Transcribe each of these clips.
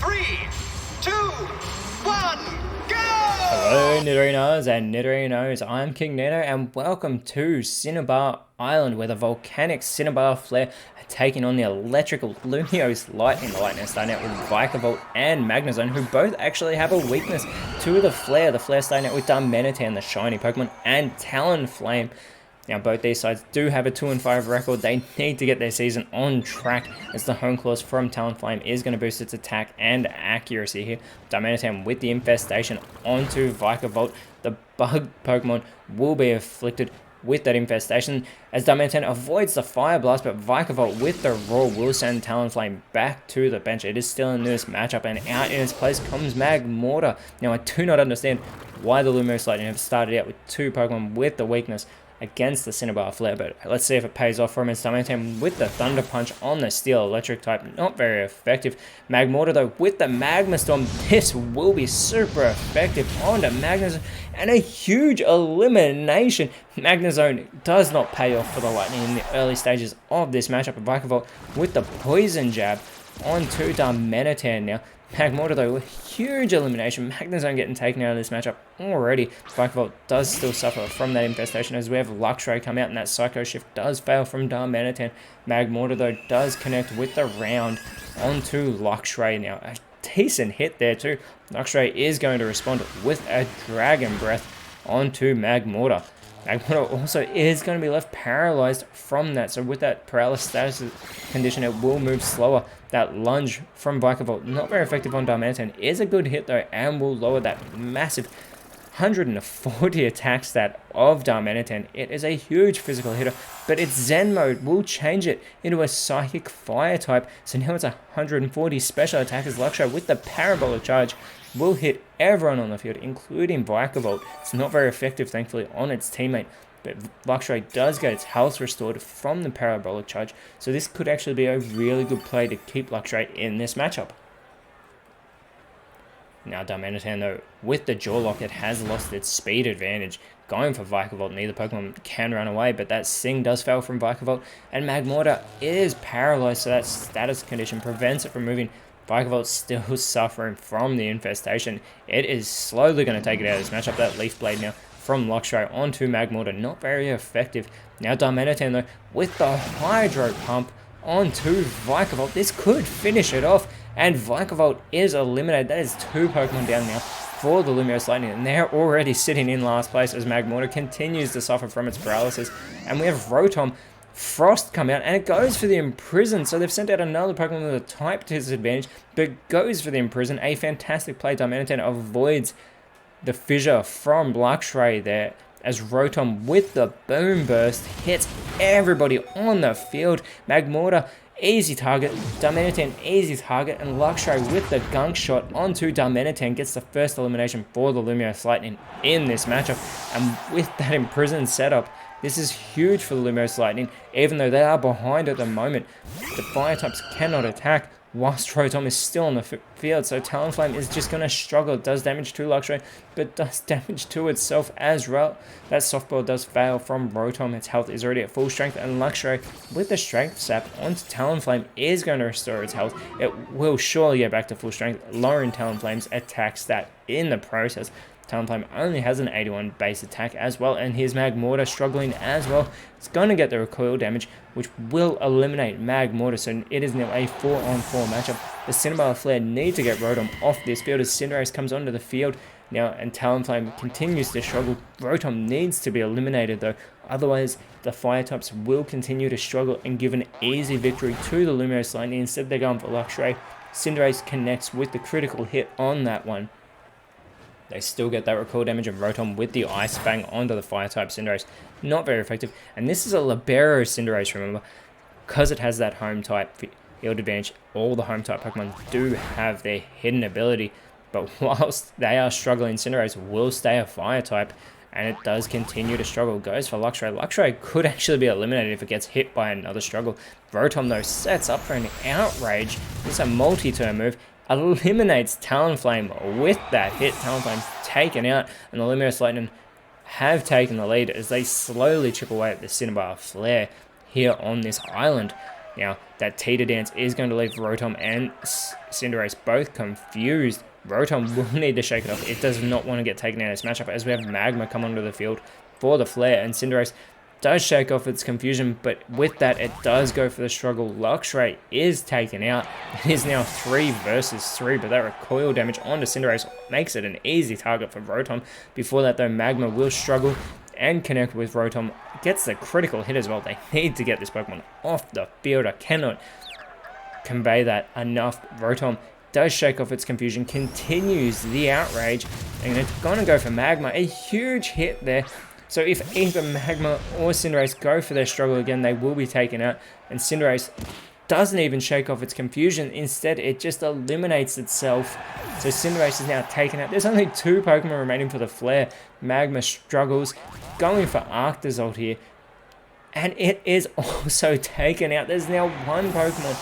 3, 2, 1, go! Hello Nidorinas and Nidorinos, I'm KingNido and welcome to Cinnabar Island where the volcanic Cinnabar flare are taking on the electrical Lumiose Lightning. The Lightning starting out with Vikavolt and Magnezone, who both actually have a weakness to the flare. The flare starting out with Darmanitan, the shiny Pokemon, and Talonflame. Now both these sides do have a 2-5 record. They need to get their season on track as the Home Claws from Talonflame is going to boost its attack and accuracy here. Darmanitan with the Infestation onto Vikavolt. The Bug Pokemon will be afflicted with that Infestation as Darmanitan avoids the Fire Blast, but Vikavolt with the Roar will send Talonflame back to the bench. It is still in this matchup and out in its place comes Magmortar. Now I do not understand why the Lumiose Lightning have started out with two Pokemon with the weakness against the Cinnabar Flare, but let's see if it pays off for him. It's Darmanitan with the Thunder Punch on the Steel Electric type, not very effective. Magmortar though with the Magma Storm, this will be super effective onto Magnezone and a huge elimination. Magnezone does not pay off for the Lightning in the early stages of this matchup. Vikavolt with the Poison Jab onto Darmanitan now. Magmortar though, with huge elimination. Magnezone getting taken out of this matchup already. Vikavolt does still suffer from that Infestation as we have Luxray come out and that Psycho Shift does fail from Darmanitan. Magmortar though does connect with the round onto Luxray now. A decent hit there too. Luxray is going to respond with a Dragon Breath onto Magmortar. Magmortar also is going to be left paralyzed from that, so with that paralysis condition it will move slower. That lunge from Vikavolt, not very effective on Darmanitan, is a good hit though and will lower that massive 140 attack stat of Darmanitan. It is a huge physical hitter, but its Zen mode will change it into a Psychic Fire type, so now it's 140 special attack as Luxray with the Parabolic Charge will hit everyone on the field, including Vikavolt. It's not very effective, thankfully, on its teammate, but Luxray does get its health restored from the Parabolic Charge, so this could actually be a really good play to keep Luxray in this matchup. Now Darmanitan, though, with the Jaw Lock, it has lost its speed advantage. Going for Vikavolt, neither Pokemon can run away, but that Sing does fail from Vikavolt, and Magmortar is paralyzed, so that status condition prevents it from moving. Vikavolt still suffering from the Infestation. It is slowly going to take it out of this matchup. That Leaf Blade now from Luxray onto Magmortar, not very effective. Now Darmanitan though with the Hydro Pump onto Vikavolt. This could finish it off, and Vikavolt is eliminated. That is two Pokemon down now for the Lumiose Lightning, and they're already sitting in last place as Magmortar continues to suffer from its paralysis. And we have Rotom Frost come out, and it goes for the Imprison. So they've sent out another Pokemon with a type disadvantage, but goes for the Imprison. A fantastic play. Darmanitan avoids the Fissure from Luxray there as Rotom with the Boom Burst hits everybody on the field. Magmortar easy target, Darmanitan easy target, and Luxray with the Gunk Shot onto Darmanitan gets the first elimination for the Lumiose Lightning in this matchup. And with that Imprison setup, this is huge for the Lumiose Lightning, even though they are behind at the moment. The Fire types cannot attack whilst Rotom is still on the field, so Talonflame is just going to struggle. It does damage to Luxray, but does damage to itself as well. That Softball does fail from Rotom. Its health is already at full strength, and Luxray with the Strength Sap onto Talonflame is going to restore its health. It will surely get back to full strength, lowering Talonflame's attack stat in the process. Talonflame only has an 81 base attack as well, and here's Magmortar struggling as well. It's going to get the recoil damage, which will eliminate Magmortar, so it is now a 4-on-4 matchup. The Cinnabar Flare need to get Rotom off this field as Cinderace comes onto the field now, and Talonflame continues to struggle. Rotom needs to be eliminated though, otherwise the Fire types will continue to struggle and give an easy victory to the Lumiose Lightning. Instead they're going for Luxray. Cinderace connects with the critical hit on that one. They still get that recoil damage, and Rotom with the Ice Fang onto the Fire type Cinderace. Not very effective. And this is a Libero Cinderace, remember. Because it has that home type field advantage, all the home type Pokemon do have their hidden ability. But whilst they are struggling, Cinderace will stay a Fire type, and it does continue to struggle. Goes for Luxray. Luxray could actually be eliminated if it gets hit by another struggle. Rotom though sets up for an Outrage. It's a multi-turn move. Eliminates Talonflame with that hit. Talonflame taken out, and the Lumiose Lightning have taken the lead as they slowly chip away at the Cinnabar Flare here on this island. Now, that Teeter Dance is going to leave Rotom and Cinderace both confused. Rotom will need to shake it off. It does not want to get taken out of this matchup as we have Magma come onto the field for the Flare, and Cinderace does shake off its confusion, but with that, it does go for the struggle. Luxray is taken out. It is now 3 versus 3, but that recoil damage onto Cinderace makes it an easy target for Rotom. Before that, though, Magma will struggle and connect with Rotom. Gets the critical hit as well. They need to get this Pokemon off the field. I cannot convey that enough. Rotom does shake off its confusion, continues the outrage, and it's going to go for Magma. A huge hit there. So if either Magma or Cinderace go for their struggle again, they will be taken out. And Cinderace doesn't even shake off its confusion. Instead, it just eliminates itself. So Cinderace is now taken out. There's only 2 Pokemon remaining for the Flare. Magma struggles, going for Arctozolt here. And it is also taken out. There's now 1 Pokemon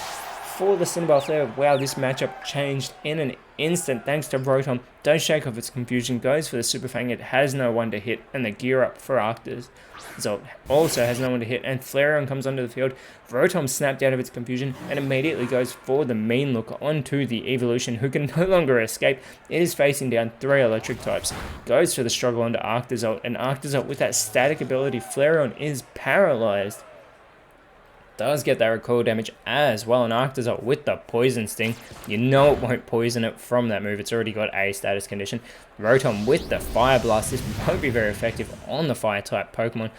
for the Cinnabar Flare. Wow, this matchup changed in an instant thanks to Rotom. Don't shake off its confusion, goes for the Super Fang. It has no one to hit, and the gear up for Arctozolt also has no one to hit, and Flareon comes onto the field. Rotom snapped out of its confusion and immediately goes for the mean look onto the Evolution, who can no longer escape. It is facing down 3 electric types, goes for the struggle onto Arctozolt, and Arctozolt with that static ability, Flareon is paralyzed. Does get that recoil damage as well, and Arctozolt with the Poison Sting. You know it won't poison it from that move. It's already got a status condition. Rotom with the Fire Blast. This won't be very effective on the Fire type Pokemon,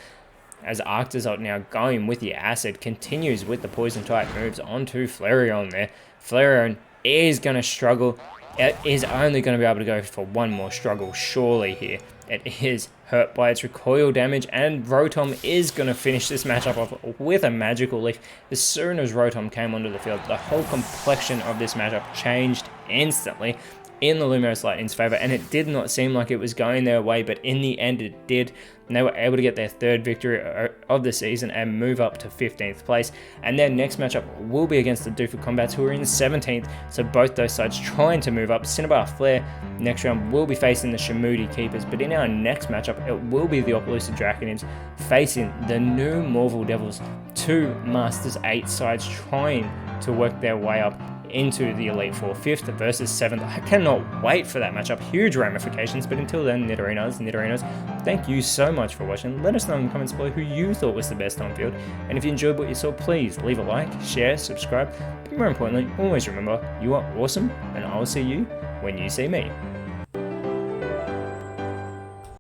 as Arctozolt now going with the Acid continues with the Poison type moves onto Flareon there. Flareon is going to struggle. It is only going to be able to go for 1 more struggle surely here. It is hurt by its recoil damage, and Rotom is going to finish this matchup off with a Magical Leaf. As soon as Rotom came onto the field, the whole complexion of this matchup changed instantly in the Lumiose Lightning's favor, and it did not seem like it was going their way, but in the end it did, and they were able to get their 3rd victory of the season and move up to 15th place. And their next matchup will be against the Doofa Combats, who are in 17th, so both those sides trying to move up. Cinnabar Flare next round will be facing the Shamudi Keepers, but in our next matchup it will be the Opelousas Draconims facing the new Morval Devils. 2 Masters 8 sides trying to work their way up into the Elite Four, 5th versus 7th. I cannot wait for that matchup. Huge ramifications, but until then, Nidorinos, thank you so much for watching. Let us know in the comments below who you thought was the best on field, and if you enjoyed what you saw, please leave a like, share, subscribe, but more importantly, always remember, you are awesome, and I will see you when you see me.